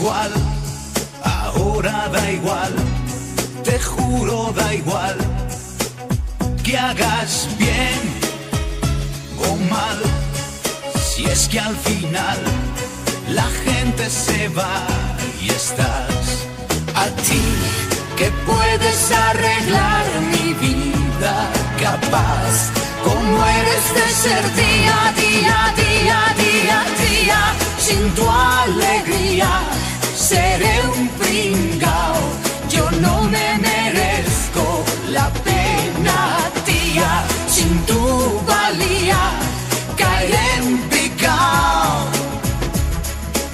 igual, ahora da igual, te juro da igual, que hagas bien o mal, si es que al final la gente se va y estás a ti, que puedes arreglar mi vida, capaz como eres de ser día, día, día, día, día, sin tu alegría seré un pringao, yo no me merezco la pena, tía, sin tu valía caeré en picao,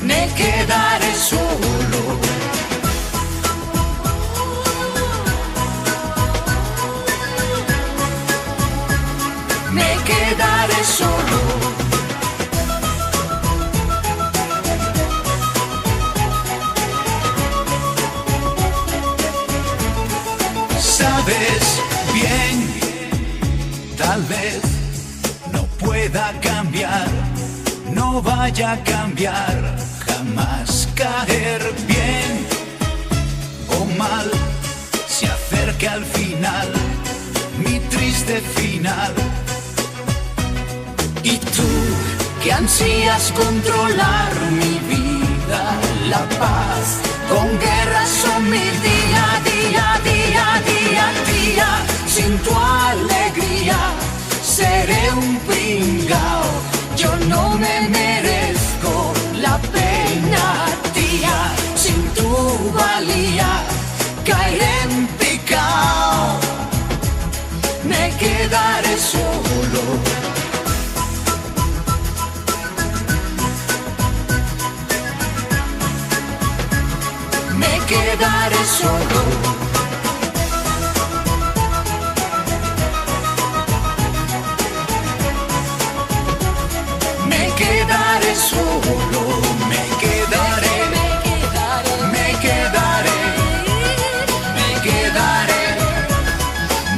me quedaré solo. Me quedaré solo. Sabes bien, tal vez no pueda cambiar, no vaya a cambiar, jamás caer bien o mal, se acerca al final, mi triste final. Y tú, que ansías controlar mi vida, la paz, con guerras son mil día, día, día, día, día, sin tu alegría seré un pringao, yo no me merezco la pena, tía, sin tu valía caeré en picao, me quedaré solo. Me quedaré solo. Me quedaré solo. Me quedaré. Me quedaré. Me quedaré.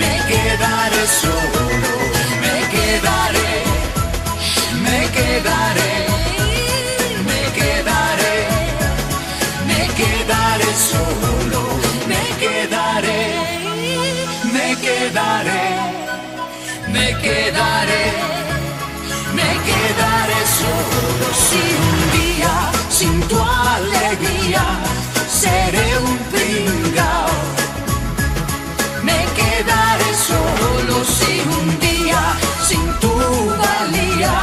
Me quedaré solo. Me quedaré. Me quedaré. Me quedaré. Me quedaré solo, me quedaré, me quedaré, me quedaré, me quedaré solo. Si un día sin tu alegría seré un pringao, me quedaré solo. Si un día sin tu valía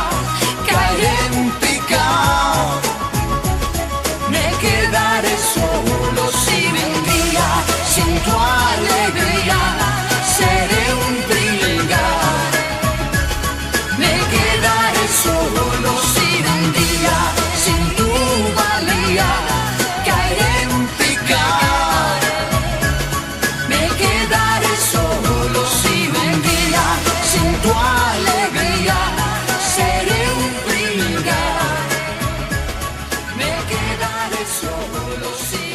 caeré en picao, me quedaré solo. Si un día sin tu alegría seré un pringao, me quedaré solo. Si un día sin tu valía caeré en picao, me quedaré solo. Si un día sin tu alegría seré un pringao, me quedaré solo. Si